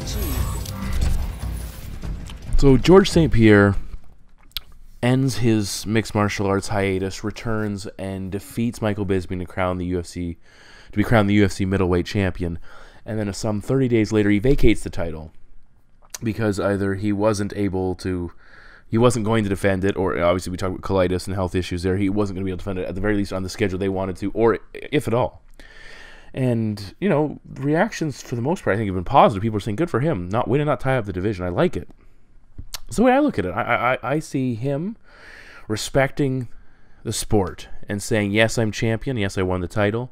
achieved. So George St. Pierre ends his mixed martial arts hiatus, returns, and defeats Michael Bisping to be crowned the UFC middleweight champion. And then some 30 days later, he vacates the title because either he wasn't going to defend it, or obviously we talked about colitis and health issues there. He wasn't going to be able to defend it, at the very least on the schedule they wanted to, or if at all. And, reactions for the most part I think have been positive. People are saying, good for him, not winning, not tie up the division. I like it. So the way I look at it, I see him respecting the sport and saying, yes, I'm champion. Yes, I won the title.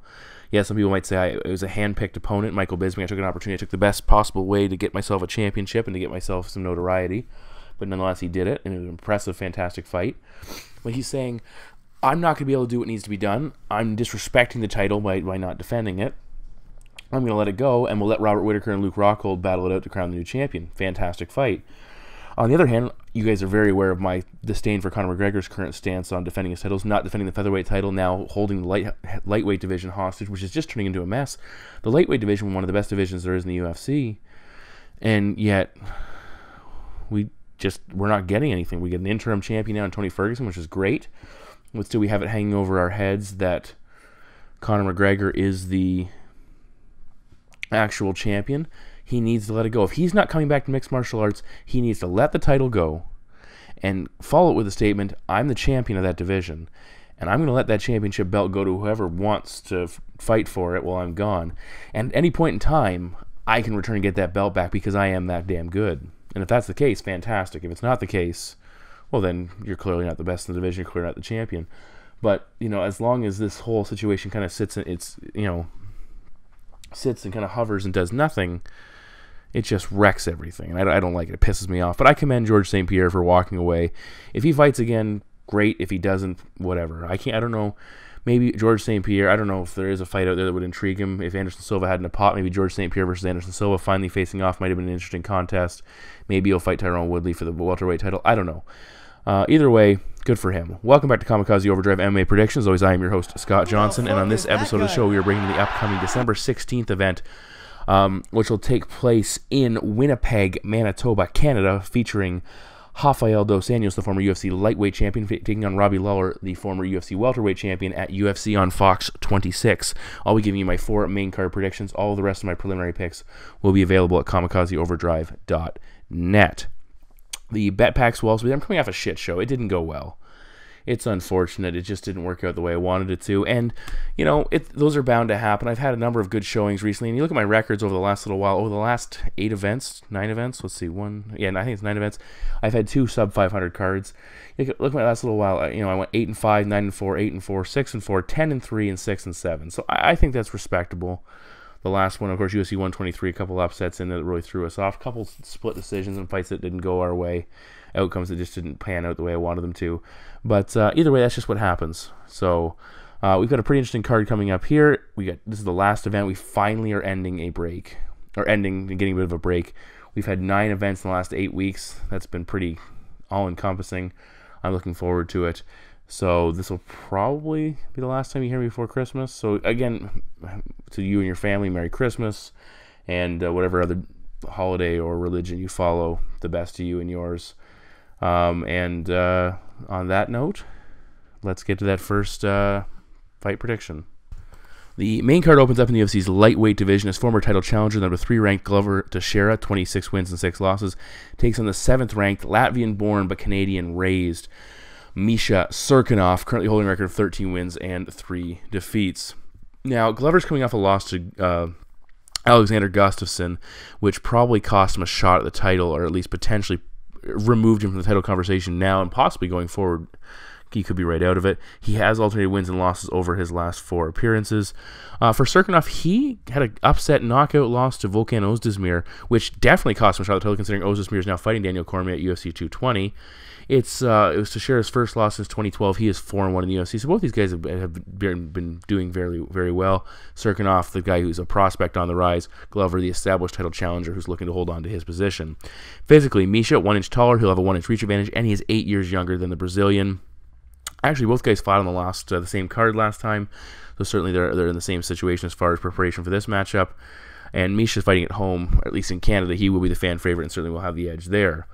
Yes, some people might say it was a hand-picked opponent, Michael Bisping. I took an opportunity. I took the best possible way to get myself a championship and to get myself some notoriety. But nonetheless, he did it, and it was an impressive, fantastic fight. But he's saying, I'm not going to be able to do what needs to be done. I'm disrespecting the title by not defending it. I'm going to let it go, and we'll let Robert Whittaker and Luke Rockhold battle it out to crown the new champion. Fantastic fight. On the other hand, you guys are very aware of my disdain for Conor McGregor's current stance on defending his titles, not defending the featherweight title, now holding the lightweight division hostage, which is just turning into a mess. The lightweight division, one of the best divisions there is in the UFC, and yet we're not getting anything. We get an interim champion now in Tony Ferguson, which is great, but still we have it hanging over our heads that Conor McGregor is the actual champion. He needs to let it go. If he's not coming back to mixed martial arts, he needs to let the title go and follow it with a statement, I'm the champion of that division, and I'm going to let that championship belt go to whoever wants to fight for it while I'm gone. And at any point in time, I can return and get that belt back because I am that damn good. And if that's the case, fantastic. If it's not the case, well, then you're clearly not the best in the division. You're clearly not the champion. But, as long as this whole situation kind of sits and kind of hovers and does nothing, it just wrecks everything, and I don't like it. It pisses me off. But I commend George St. Pierre for walking away. If he fights again, great. If he doesn't, whatever. I don't know. Maybe George St. Pierre, I don't know if there is a fight out there that would intrigue him. If Anderson Silva had in a pot, maybe George St. Pierre versus Anderson Silva finally facing off might have been an interesting contest. Maybe he'll fight Tyrone Woodley for the welterweight title. I don't know. Either way, good for him. Welcome back to Kamikaze Overdrive MMA Predictions. As always, I am your host, Scott Johnson, and on this episode of the show, we are bringing the upcoming December 16th event, which will take place in Winnipeg, Manitoba, Canada, featuring Rafael dos Anjos, the former UFC lightweight champion, taking on Robbie Lawler, the former UFC welterweight champion, at UFC on Fox 26. I'll be giving you my 4 main card predictions. All the rest of my preliminary picks will be available at kamikazeoverdrive.net. The bet packs will also be there. I'm coming off a shit show. It didn't go well. It's unfortunate. It just didn't work out the way I wanted it to. And, those are bound to happen. I've had a number of good showings recently. And you look at my records over the last little while, over the last 9 events. Let's see, I think it's 9 events. I've had 2 sub 500 cards. Look at my last little while. I went 8-5, 9-4, 8-4, 6-4, 10-3, and 6-7. So I think that's respectable. The last one, of course, UFC 123, a couple upsets in there that really threw us off. A couple split decisions and fights that didn't go our way. Outcomes that just didn't pan out the way I wanted them to. But either way, that's just what happens. So we've got a pretty interesting card coming up here. This is the last event. We finally are ending a break, or getting a bit of a break. We've had 9 events in the last 8 weeks. That's been pretty all-encompassing. I'm looking forward to it. So this will probably be the last time you hear me before Christmas. So again, to you and your family, Merry Christmas, and whatever other holiday or religion you follow, the best to you and yours. And on that note, let's get to that first fight prediction. The main card opens up in the UFC's lightweight division as former title challenger, number 3 ranked Glover Teixeira, 26 wins and 6 losses, takes on the 7th ranked Latvian-born but Canadian-raised Misha Cirkunov, currently holding a record of 13 wins and 3 defeats. Now, Glover's coming off a loss to Alexander Gustafsson, which probably cost him a shot at the title, or at least potentially removed him from the title conversation now, and possibly going forward, he could be right out of it. He has alternated wins and losses over his last 4 appearances. For Cirkunov, he had an upset knockout loss to Volkan Ozdemir, which definitely cost him a shot at the title, considering Ozdemir is now fighting Daniel Cormier at UFC 220. It was Teixeira's first loss since 2012. He is 4-1 in the UFC. So both these guys have been doing very, very well. Cirkunov, the guy who's a prospect on the rise. Glover, the established title challenger who's looking to hold on to his position. Physically, Misha, 1 inch taller. He'll have a 1 inch reach advantage, and he is 8 years younger than the Brazilian. Actually, both guys fought on the same card last time. So certainly they're in the same situation as far as preparation for this matchup. And Misha fighting at home, at least in Canada, he will be the fan favorite and certainly will have the edge there.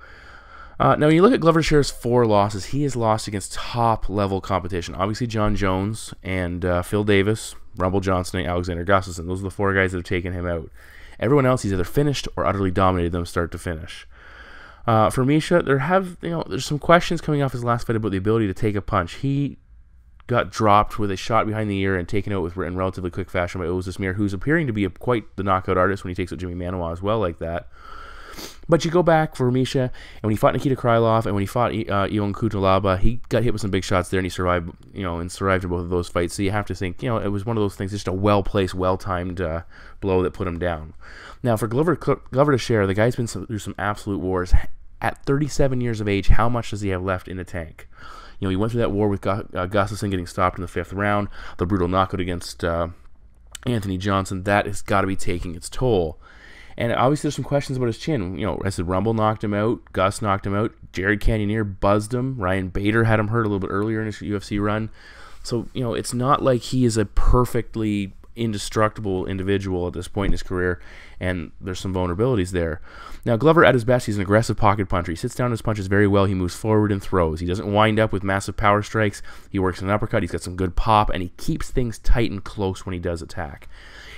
Now, when you look at Glover Teixeira's 4 losses, he has lost against top-level competition. Obviously, John Jones and Phil Davis, Rumble Johnson, and Alexander Gustafsson. Those are the 4 guys that have taken him out. Everyone else, he's either finished or utterly dominated them start to finish. For Misha, there's some questions coming off his last fight about the ability to take a punch. He got dropped with a shot behind the ear and taken out in relatively quick fashion by Anjos This, who's appearing to be quite the knockout artist when he takes out Jimmy Manuwa as well like that. But you go back for Misha, and when he fought Nikita Krylov and when he fought Ion Cutelaba, he got hit with some big shots there, and he survived, and survived in both of those fights. So you have to think, it was one of those things, just a well-placed, well-timed blow that put him down. Now, for Glover Teixeira, the guy's been through some absolute wars. At 37 years of age, how much does he have left in the tank? He went through that war with Gustafsson getting stopped in the 5th round, the brutal knockout against Anthony Johnson. That has got to be taking its toll. And obviously there's some questions about his chin. I said Rumble knocked him out, Gus knocked him out, Jared Cannonier buzzed him, Ryan Bader had him hurt a little bit earlier in his UFC run. So, it's not like he is a perfectly indestructible individual at this point in his career, and there's some vulnerabilities there. Now, Glover, at his best, he's an aggressive pocket puncher. He sits down his punches very well. He moves forward and throws. He doesn't wind up with massive power strikes. He works an uppercut. He's got some good pop, and he keeps things tight and close when he does attack.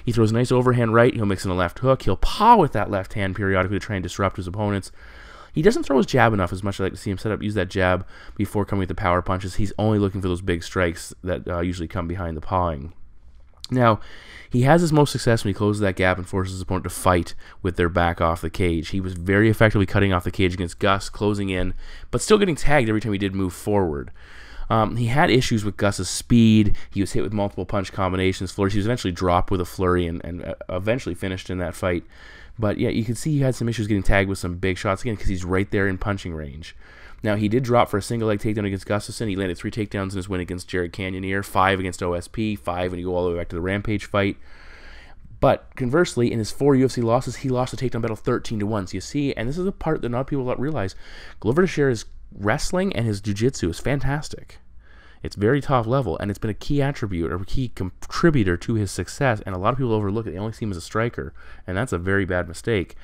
He throws a nice overhand right. He'll mix in a left hook. He'll paw with that left hand periodically to try and disrupt his opponents. He doesn't throw his jab enough, as much as I like to see him use that jab before coming with the power punches. He's only looking for those big strikes that usually come behind the pawing. Now, he has his most success when he closes that gap and forces his opponent to fight with their back off the cage. He was very effectively cutting off the cage against Gus, closing in, but still getting tagged every time he did move forward. He had issues with Gus's speed. He was hit with multiple punch combinations, flurries. He was eventually dropped with a flurry and eventually finished in that fight. But yeah, you can see he had some issues getting tagged with some big shots again because he's right there in punching range. Now, he did drop for a single leg takedown against Gustafsson. He landed 3 takedowns in his win against Jared Cannonier, 5 against OSP, 5 when you go all the way back to the Rampage fight. But conversely, in his 4 UFC losses, he lost a takedown battle 13-1. So you see, and this is a part that not people realize, Glover Teixeira's wrestling and his jiu-jitsu is fantastic. It's very top level, and it's been a key attribute or a key contributor to his success, and a lot of people overlook it. They only see him as a striker, and that's a very bad mistake.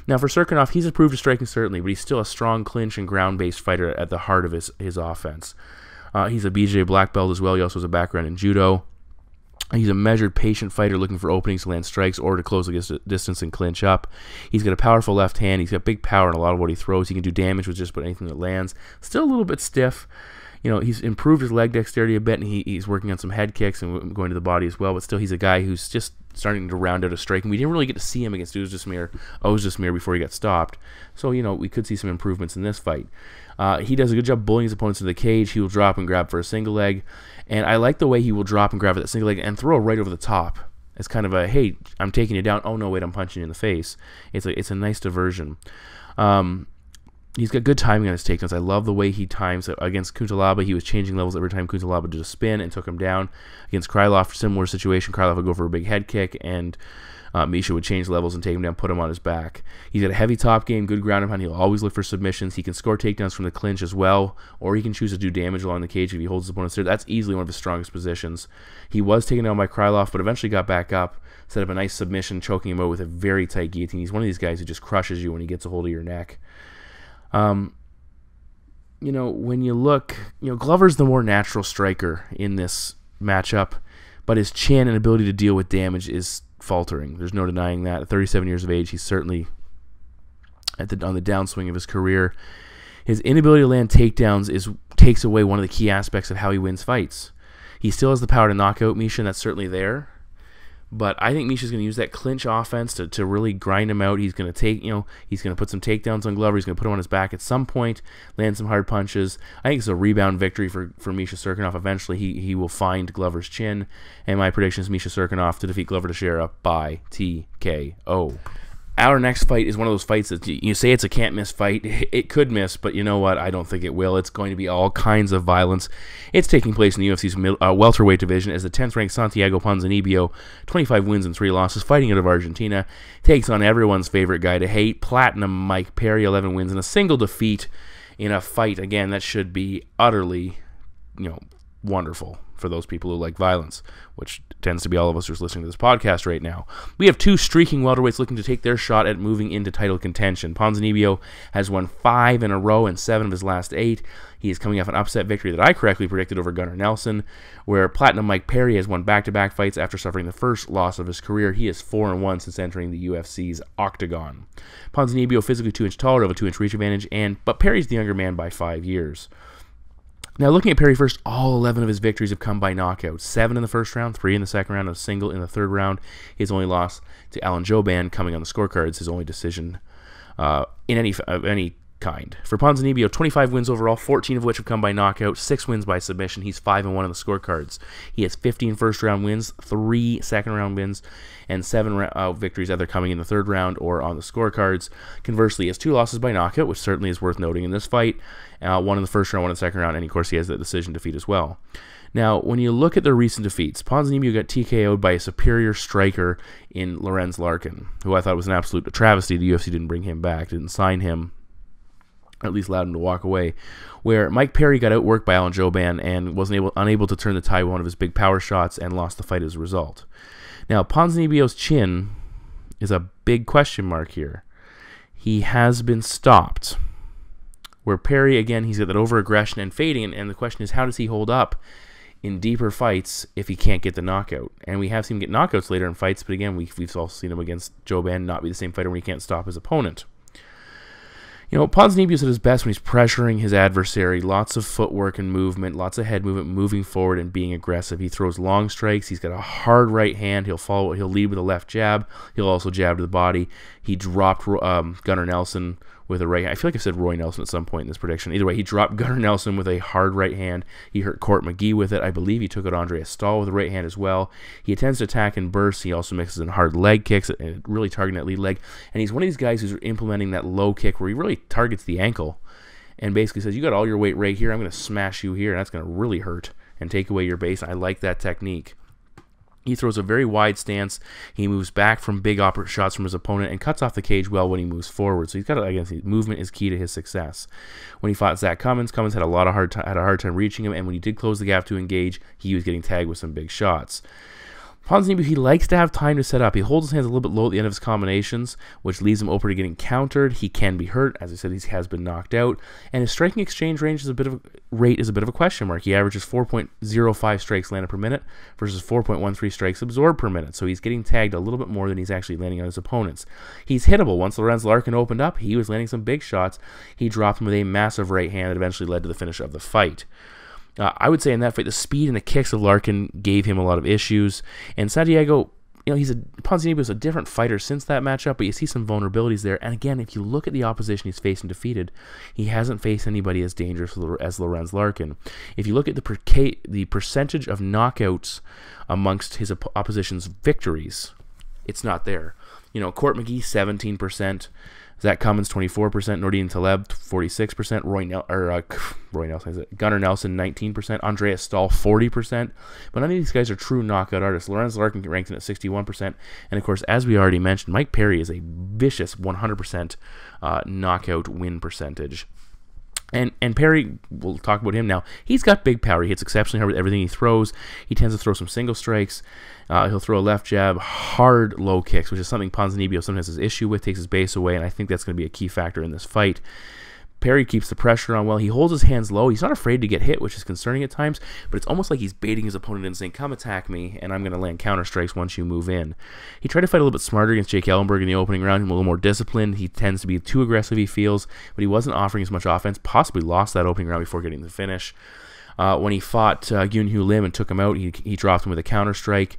Now, for Cirkunov, he's improved his striking, certainly, but he's still a strong clinch and ground-based fighter at the heart of his offense. He's a BJ black belt as well. He also has a background in judo. He's a measured, patient fighter looking for openings to land strikes or to close the distance and clinch up. He's got a powerful left hand. He's got big power in a lot of what he throws. He can do damage with just about anything that lands. Still a little bit stiff. He's improved his leg dexterity a bit, and he's working on some head kicks and going to the body as well, but still he's a guy who's just starting to round out a striking. We didn't really get to see him against Ozdemir before he got stopped, so, we could see some improvements in this fight. He does a good job bullying his opponents to the cage. He will drop and grab for a single leg, and I like the way he will drop and grab for that single leg and throw right over the top. It's kind of a, hey, I'm taking you down. Oh, no, wait, I'm punching you in the face. It's a nice diversion. He's got good timing on his takedowns. I love the way he times. Against Cutelaba, he was changing levels every time Cutelaba did a spin and took him down. Against Krylov, similar situation. Krylov would go for a big head kick, and Misha would change levels and take him down, put him on his back. He's got a heavy top game, good ground and pound. He'll always look for submissions. He can score takedowns from the clinch as well, or he can choose to do damage along the cage if he holds his opponent there. That's easily one of his strongest positions. He was taken down by Krylov, but eventually got back up, set up a nice submission, choking him out with a very tight guillotine. He's one of these guys who just crushes you when he gets a hold of your neck. When you look, Glover's the more natural striker in this matchup, but his chin and ability to deal with damage is faltering. There's no denying that. At 37 years of age, he's certainly on the downswing of his career. His inability to land takedowns takes away one of the key aspects of how he wins fights. He still has the power to knock out Misha, and that's certainly there. But I think Misha's going to use that clinch offense to really grind him out. He's going to he's going to put some takedowns on Glover. He's going to put him on his back at some point, land some hard punches. I think it's a rebound victory for Misha Cirkunov. Eventually, he will find Glover's chin. And my prediction is Misha Cirkunov to defeat Glover Teixeira by TKO. Our next fight is one of those fights that you say it's a can't-miss fight. It could miss, but you know what? I don't think it will. It's going to be all kinds of violence. It's taking place in the UFC's welterweight division as the 10th-ranked Santiago Ponzinibbio, 25 wins and 3 losses, fighting out of Argentina, takes on everyone's favorite guy to hate, Platinum Mike Perry, 11 wins and a single defeat in a fight, again, that should be utterly, wonderful for those people who like violence, which tends to be all of us who's listening to this podcast right now. We have 2 streaking welterweights looking to take their shot at moving into title contention. Ponzinibbio has won 5 in a row and 7 of his last 8. He is coming off an upset victory that I correctly predicted over Gunnar Nelson, where Platinum Mike Perry has won back-to-back fights after suffering the first loss of his career. He is 4-1 since entering the UFC's octagon. Ponzinibbio physically 2 inches taller, with a 2-inch reach advantage, but Perry's the younger man by 5 years. Now, looking at Perry first, all 11 of his victories have come by knockout. 7 in the first round, 3 in the second round, and a single in the third round. His only loss to Alan Jouban, coming on the scorecards, his only decision in any kind. For Ponzinibbio, 25 wins overall, 14 of which have come by knockout, 6 wins by submission. He's 5-1 on the scorecards. He has 15 first-round wins, 3 second-round wins, and 7 victories either coming in the third round or on the scorecards. Conversely, he has 2 losses by knockout, which certainly is worth noting in this fight. 1 in the first round, 1 in the second round, and of course he has that decision defeat as well. Now, when you look at their recent defeats, Ponzinibbio got TKO'd by a superior striker in Lorenz Larkin, who I thought was an absolute travesty. The UFC didn't bring him back, didn't sign him, or at least allowed him to walk away. Where Mike Perry got outworked by Alan Jouban and was unable to turn the tide with one of his big power shots and lost the fight as a result. Now, Ponzinibbio's chin is a big question mark here. He has been stopped. Where Perry, again, he's got that over-aggression and fading, and the question is, how does he hold up in deeper fights if he can't get the knockout? And we have seen him get knockouts later in fights, but again, we've also seen him against Jouban not be the same fighter when he can't stop his opponent. You know, Ponzinibbio's at his best when he's pressuring his adversary. Lots of footwork and movement, lots of head movement, moving forward and being aggressive. He throws long strikes. He's got a hard right hand. He'll lead with a left jab. He'll also jab to the body. He dropped Gunnar Nelson with a right hand. I feel like I said Roy Nelson at some point in this prediction. Either way, he dropped Gunnar Nelson with a hard right hand. He hurt Court McGee with it. I believe he took out Andreas Stahl with a right hand as well. He attempts to attack in bursts. He also mixes in hard leg kicks, and really targeting that lead leg. And he's one of these guys who's implementing that low kick where he really targets the ankle and basically says, you got all your weight right here. I'm going to smash you here, and that's going to really hurt and take away your base. I like that technique. He throws a very wide stance. He moves back from big shots from his opponent and cuts off the cage well when he moves forward. So he's got, again, movement is key to his success. When he fought Zach Cummins had a hard time reaching him, and when he did close the gap to engage, he was getting tagged with some big shots. Ponzinibbio, he likes to have time to set up. He holds his hands a little bit low at the end of his combinations, which leaves him open to getting countered. He can be hurt. As I said, he has been knocked out. And his striking exchange range is a bit of a question mark. He averages 4.05 strikes landed per minute versus 4.13 strikes absorbed per minute. So he's getting tagged a little bit more than he's actually landing on his opponents. He's hittable. Once Lorenz Larkin opened up, he was landing some big shots. He dropped him with a massive right hand that eventually led to the finish of the fight. I would say in that fight, the speed and the kicks of Larkin gave him a lot of issues. And Santiago, you know, Ponzinibbio is a different fighter since that matchup, but you see some vulnerabilities there. And again, if you look at the opposition he's faced and defeated, he hasn't faced anybody as dangerous as Lorenz Larkin. If you look at the percentage of knockouts amongst his opposition's victories, it's not there. You know, Court McGee, 17%. Zach Cummins, 24%, Nordine Taleb, 46%, Gunnar Nelson, 19%, Andreas Stahl, 40%. But none of these guys are true knockout artists. Lorenz Larkin ranked in at 61%. And, of course, as we already mentioned, Mike Perry is a vicious 100% knockout win percentage. And Perry, we'll talk about him now. He's got big power. He hits exceptionally hard with everything he throws. He tends to throw some single strikes. He'll throw a left jab, hard low kicks, which is something Ponzinibbio sometimes has issue with, takes his base away, and I think that's going to be a key factor in this fight. Perry keeps the pressure on well. He holds his hands low. He's not afraid to get hit, which is concerning at times, but it's almost like he's baiting his opponent and saying, come attack me, and I'm going to land counter strikes once you move in. He tried to fight a little bit smarter against Jake Ellenberg in the opening round. He's a little more disciplined. He tends to be too aggressive, he feels, but he wasn't offering as much offense, possibly lost that opening round before getting the finish. When he fought Gyun-Hoo Lim and took him out, he dropped him with a counter strike.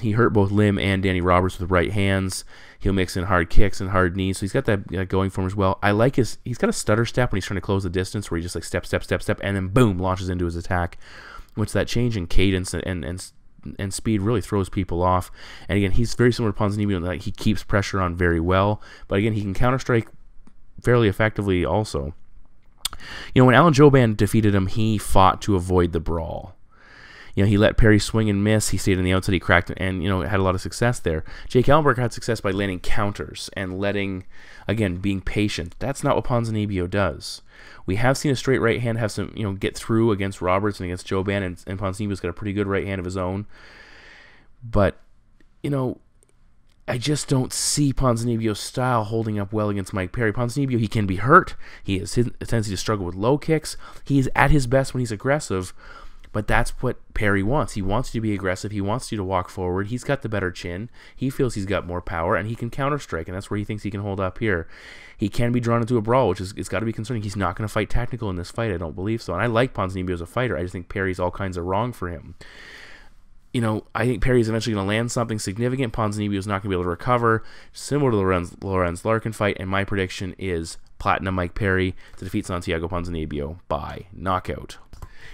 He hurt both Lim and Danny Roberts with right hands. He'll mix in hard kicks and hard knees, so he's got that going for him as well. I like he's got a stutter step when he's trying to close the distance, where he just like step, and then boom, launches into his attack. Which that change in cadence and speed really throws people off. And again, he's very similar to Ponzinibbio in that he keeps pressure on very well, but again, he can counter strike fairly effectively also. You know, when Alan Jouban defeated him, he fought to avoid the brawl. he let Perry swing and miss. He stayed on the outside. He cracked and, had a lot of success there. Jake Ellenberg had success by landing counters and again, being patient. That's not what Ponzinibbio does. We have seen a straight right hand have some, get through against Roberts and against Joban, and Ponzinibbio's got a pretty good right hand of his own. But, I just don't see Ponzinibbio's style holding up well against Mike Perry. Ponzinibbio, he can be hurt. He has a tendency to struggle with low kicks. He's at his best when he's aggressive, but that's what Perry wants. He wants you to be aggressive. He wants you to walk forward. He's got the better chin. He feels he's got more power, and he can counter-strike, and that's where he thinks he can hold up here. He can be drawn into a brawl, which it's got to be concerning. He's not going to fight technical in this fight. I don't believe so. And I like Ponzinibbio as a fighter. I just think Perry's all kinds of wrong for him. I think Perry's eventually going to land something significant. Ponzinibbio's not going to be able to recover, similar to the Lorenz Larkin fight, and my prediction is Platinum Mike Perry to defeat Santiago Ponzinibbio by knockout.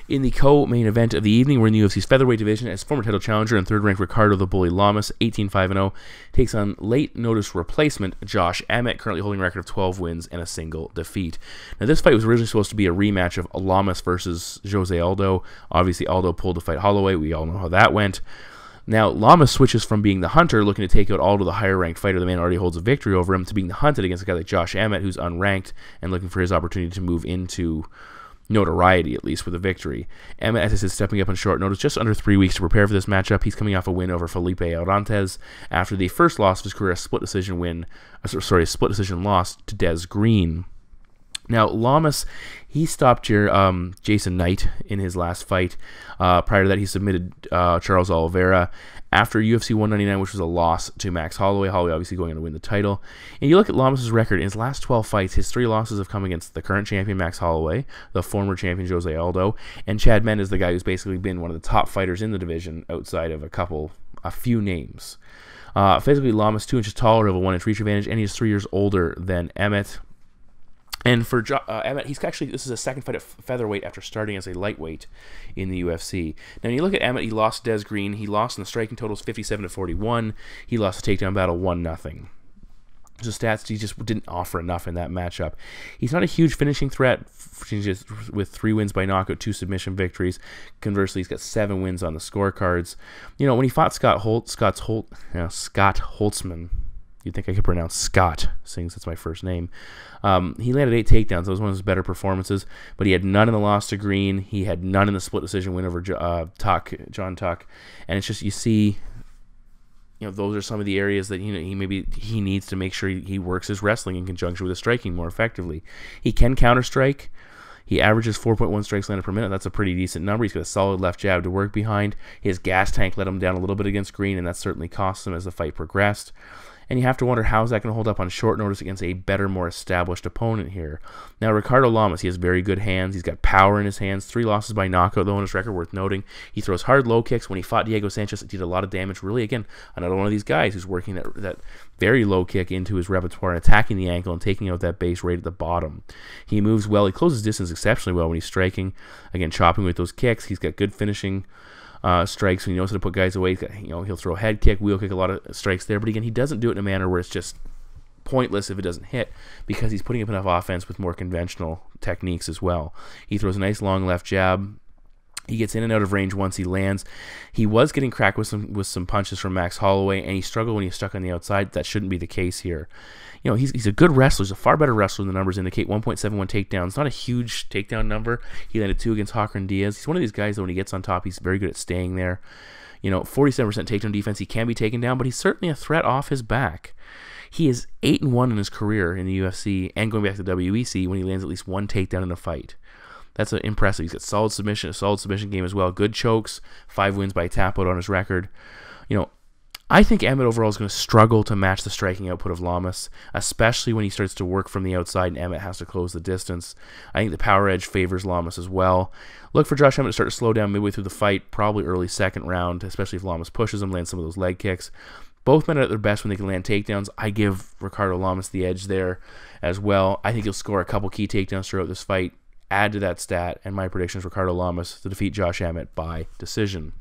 In the co-main event of the evening, we're in the UFC's featherweight division as former title challenger and third-ranked Ricardo the Bully Lamas, 18-5-0, takes on late-notice replacement Josh Emmett, currently holding a record of 12 wins and a single defeat. Now, this fight was originally supposed to be a rematch of Lamas versus Jose Aldo. Obviously, Aldo pulled to fight Holloway. We all know how that went. Now, Lamas switches from being the hunter, looking to take out Aldo, the higher-ranked fighter, the man already holds a victory over him, to being the hunted against a guy like Josh Emmett, who's unranked, and looking for his opportunity to move into notoriety, at least, with a victory. Emmett, as I said, stepping up on short notice, just under 3 weeks to prepare for this matchup. He's coming off a win over Felipe Orantes after the first loss of his career, a split decision loss to Des Green. Now, Lamas, he stopped Jason Knight in his last fight. Prior to that, he submitted Charles Oliveira after UFC 199, which was a loss to Max Holloway. Holloway obviously going on to win the title. And you look at Lamas' record, in his last 12 fights, his 3 losses have come against the current champion, Max Holloway, the former champion, Jose Aldo, and Chad Mendes, the guy who's basically been one of the top fighters in the division outside of a few names. Physically, Lamas 2 inches taller, of a 1-inch reach advantage, and he's 3 years older than Emmett. And for Emmett, this is a second fight at featherweight after starting as a lightweight in the UFC. Now, when you look at Emmett, he lost Des Green. He lost in the striking totals 57-41. He lost the takedown battle 1-0. So stats, he just didn't offer enough in that matchup. He's not a huge finishing threat with 3 wins by knockout, 2 submission victories. Conversely, he's got 7 wins on the scorecards. When he fought Scott Holtzman, you'd think I could pronounce Scott, seeing that's my first name. He landed 8 takedowns. That was one of his better performances, but he had none in the loss to Green. He had none in the split decision win over John Tuck. And it's just, you see, those are some of the areas that he needs to make sure he works his wrestling in conjunction with his striking more effectively. He can counter-strike. He averages 4.1 strikes landed per minute. That's a pretty decent number. He's got a solid left jab to work behind. His gas tank let him down a little bit against Green, and that certainly cost him as the fight progressed. And you have to wonder, how is that going to hold up on short notice against a better, more established opponent here? Now, Ricardo Lamas, he has very good hands. He's got power in his hands. 3 losses by knockout, though, on his record, worth noting. He throws hard low kicks. When he fought Diego Sanchez, it did a lot of damage. Really, again, another one of these guys who's working that very low kick into his repertoire and attacking the ankle and taking out that base right at the bottom. He moves well. He closes distance exceptionally well when he's striking. Again, chopping with those kicks. He's got good finishing strikes, when he knows how to put guys away. He'll throw a head kick, wheel kick, a lot of strikes there, but again, he doesn't do it in a manner where it's just pointless if it doesn't hit, because he's putting up enough offense with more conventional techniques as well. He throws a nice long left jab. He gets in and out of range once he lands. He was getting cracked with some punches from Max Holloway, and he struggled when he was stuck on the outside. That shouldn't be the case here. He's a good wrestler. He's a far better wrestler than the numbers indicate. 1.71 takedowns. Not a huge takedown number. He landed 2 against Hawker and Diaz. He's one of these guys that when he gets on top, he's very good at staying there. 47% takedown defense. He can be taken down, but he's certainly a threat off his back. He is 8-1 in his career in the UFC and going back to WEC when he lands at least 1 takedown in a fight. That's impressive. He's got a solid submission game as well. Good chokes, 5 wins by tap out on his record. I think Emmett overall is going to struggle to match the striking output of Lamas, especially when he starts to work from the outside and Emmett has to close the distance. I think the power edge favors Lamas as well. Look for Josh Emmett to start to slow down midway through the fight, probably early second round, especially if Lamas pushes him, lands some of those leg kicks. Both men are at their best when they can land takedowns. I give Ricardo Lamas the edge there as well. I think he'll score a couple key takedowns throughout this fight. Add to that stat, and my prediction is Ricardo Lamas to defeat Josh Emmett by decision.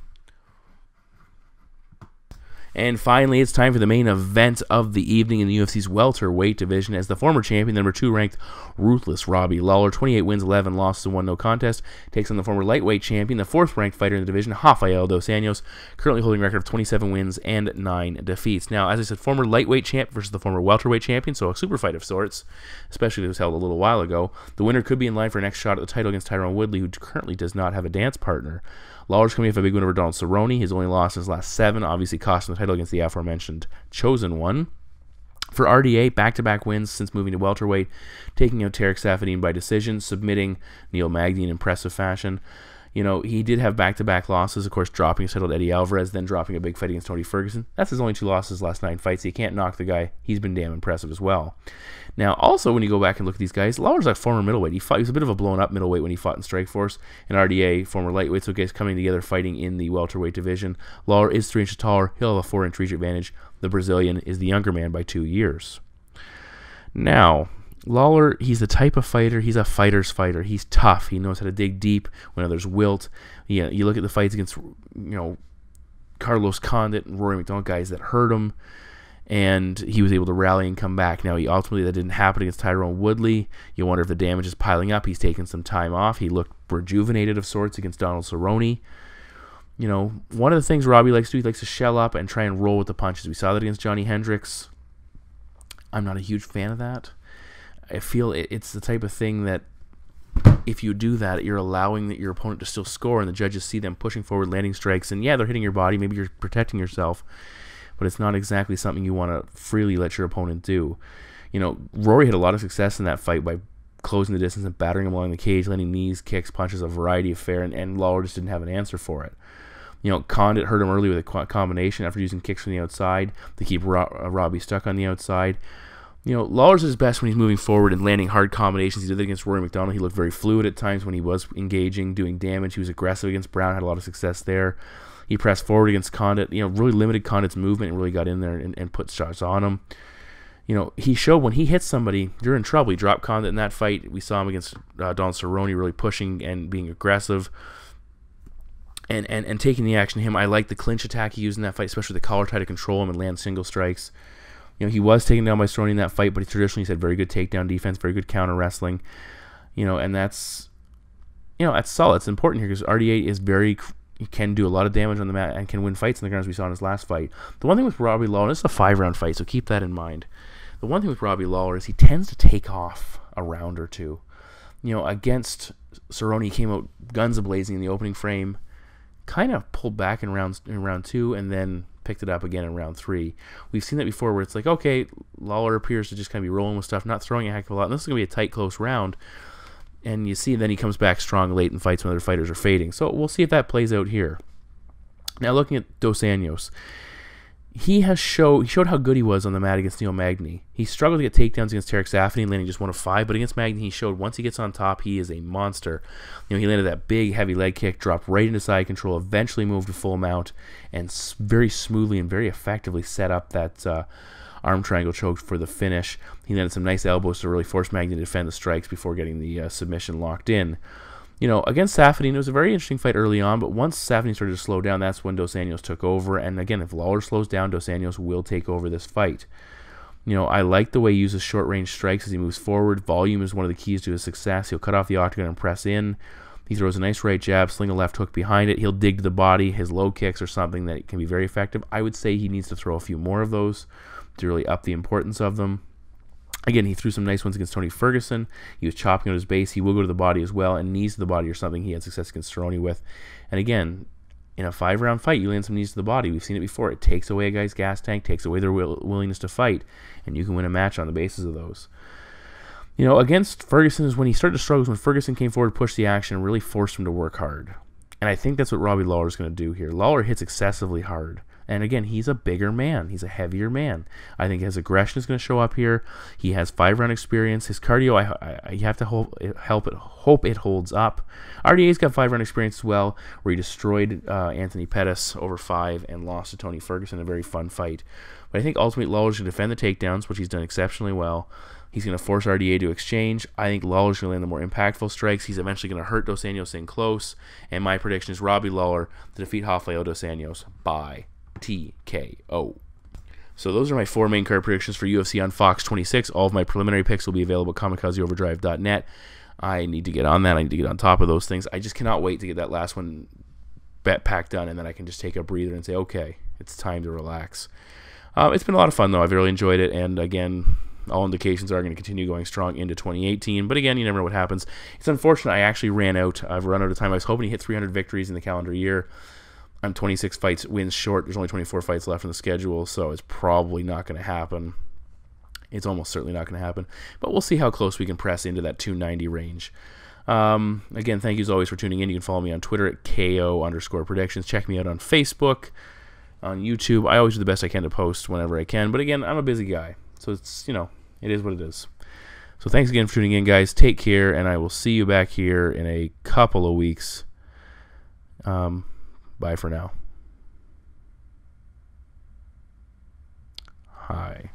And finally, it's time for the main event of the evening in the UFC's welterweight division, as the former champion, the number 2 ranked Ruthless Robbie Lawler, 28 wins, 11 losses, and 1 no contest, takes on the former lightweight champion, the 4th ranked fighter in the division, Rafael dos Anjos, currently holding a record of 27 wins and 9 defeats. Now, as I said, former lightweight champ versus the former welterweight champion, so a super fight of sorts, especially if it was held a little while ago. The winner could be in line for a next shot at the title against Tyron Woodley, who currently does not have a dance partner. Lawler's coming off a big win over Donald Cerrone. His only loss in his last 7, obviously costing the title against the aforementioned chosen one. For RDA, back-to-back wins since moving to welterweight, taking out Tarek Saffiedine by decision, submitting Neil Magny in impressive fashion. You know, he did have back-to-back losses, of course, dropping his title to Eddie Alvarez, then dropping a big fight against Tony Ferguson. That's his only 2 losses last 9 fights. So you can't knock the guy. He's been damn impressive as well. Now, also, when you go back and look at these guys, Lawler's a former middleweight. He was a bit of a blown-up middleweight when he fought in Strikeforce, and RDA, former lightweight, so guys coming together fighting in the welterweight division. Lawler is 3 inches taller. He'll have a 4-inch reach advantage. The Brazilian is the younger man by 2 years. Now, Lawler, he's the type of fighter, he's a fighter's fighter. He's tough. He knows how to dig deep when others wilt. You look at the fights against, Carlos Condit and Rory McDonald, guys that hurt him, and he was able to rally and come back. Now, ultimately, that didn't happen against Tyron Woodley. You wonder if the damage is piling up. He's taken some time off. He looked rejuvenated of sorts against Donald Cerrone. You know, one of the things Robbie likes to do, he likes to shell up and try and roll with the punches. We saw that against Johnny Hendricks. I'm not a huge fan of that. I feel it's the type of thing that if you do that, you're allowing your opponent to still score, and the judges see them pushing forward, landing strikes, and yeah, they're hitting your body. Maybe you're protecting yourself, but it's not exactly something you want to freely let your opponent do. You know, Rory had a lot of success in that fight by closing the distance and battering him along the cage, landing knees, kicks, punches, a variety of fare, and Lawler just didn't have an answer for it. You know, Condit hurt him early with a combination after using kicks from the outside to keep Robbie stuck on the outside. You know, Lawler's his best when he's moving forward and landing hard combinations. He did that against Rory McDonald. He looked very fluid at times when he was engaging, doing damage. He was aggressive against Brown, had a lot of success there. He pressed forward against Condit, really limited Condit's movement and really got in there and put shots on him. You know, he showed when he hits somebody, you're in trouble. He dropped Condit in that fight. We saw him against Donald Cerrone, really pushing and being aggressive and taking the action to him. I like the clinch attack he used in that fight, especially the collar tie to control him and land single strikes. You know, he was taken down by Cerrone in that fight, but he traditionally had very good takedown defense, very good counter wrestling. You know, and that's solid. It's important here because RDA is he can do a lot of damage on the mat and can win fights in the ground, as we saw in his last fight. The one thing with Robbie Lawler, this is a 5-round fight, so keep that in mind. The one thing with Robbie Lawler is he tends to take off a round or two. You know, against Cerrone, he came out guns a-blazing in the opening frame, kind of pulled back in round 2, and then picked it up again in round 3. We've seen that before where it's like, okay, Lawler appears to just kind of be rolling with stuff, not throwing a heck of a lot. And this is going to be a tight, close round. And you see then he comes back strong late in fights when other fighters are fading. So we'll see if that plays out here. Now looking at Dos Anjos, he showed how good he was on the mat against Neil Magny. He struggled to get takedowns against Tarek Saffiedine, landing just 1 of 5, but against Magny he showed once he gets on top, he is a monster. You know, he landed that big, heavy leg kick, dropped right into side control, eventually moved to full mount, and very smoothly and very effectively set up that arm triangle choke for the finish. He landed some nice elbows to really force Magny to defend the strikes before getting the submission locked in. You know, against Saffiedine, it was a very interesting fight early on, but once Saffiedine started to slow down, that's when Dos Anjos took over. And again, if Lawler slows down, Dos Anjos will take over this fight. You know, I like the way he uses short-range strikes as he moves forward. Volume is one of the keys to his success. He'll cut off the octagon and press in. He throws a nice right jab, sling a left hook behind it. He'll dig to the body. His low kicks are something that can be very effective. I would say he needs to throw a few more of those to really up the importance of them. Again, he threw some nice ones against Tony Ferguson. He was chopping at his base. He will go to the body as well, and knees to the body are something he had success against Cerrone with. And again, in a 5-round fight, you land some knees to the body. We've seen it before. It takes away a guy's gas tank, takes away their willingness to fight, and you can win a match on the basis of those. You know, against Ferguson is when he started to struggle, when Ferguson came forward, pushed the action, and really forced him to work hard. And I think that's what Robbie Lawler is going to do here. Lawler hits excessively hard. And again, he's a bigger man. He's a heavier man. I think his aggression is going to show up here. He has 5-round experience. His cardio, I have to hope it holds up. RDA's got 5-round experience as well, where he destroyed Anthony Pettis over 5 and lost to Tony Ferguson in a very fun fight. But I think ultimately Lawler's going to defend the takedowns, which he's done exceptionally well. He's going to force RDA to exchange. I think Lawler's going to land the more impactful strikes. He's eventually going to hurt Dos Anjos in close. And my prediction is Robbie Lawler to defeat Rafael dos Anjos by TKO. So those are my 4 main card predictions for UFC on Fox 26. All of my preliminary picks will be available at kamikazeoverdrive.net. I need to get on that. I need to get on top of those things. I just cannot wait to get that last one bet pack done, and then I can just take a breather and say, okay, it's time to relax. It's been a lot of fun, though. I've really enjoyed it, and again, all indications are going to continue going strong into 2018. But again, you never know what happens. It's unfortunate I actually ran out. I've run out of time. I was hoping to hit 300 victories in the calendar year. I'm 26 wins short. There's only 24 fights left in the schedule, so it's probably not going to happen. It's almost certainly not going to happen. But we'll see how close we can press into that 290 range. Again, thank you as always for tuning in. You can follow me on Twitter at KO_predictions. Check me out on Facebook, on YouTube. I always do the best I can to post whenever I can. But again, I'm a busy guy. So it's, you know, it is what it is. So thanks again for tuning in, guys. Take care, and I will see you back here in a couple of weeks. Bye for now. Hi.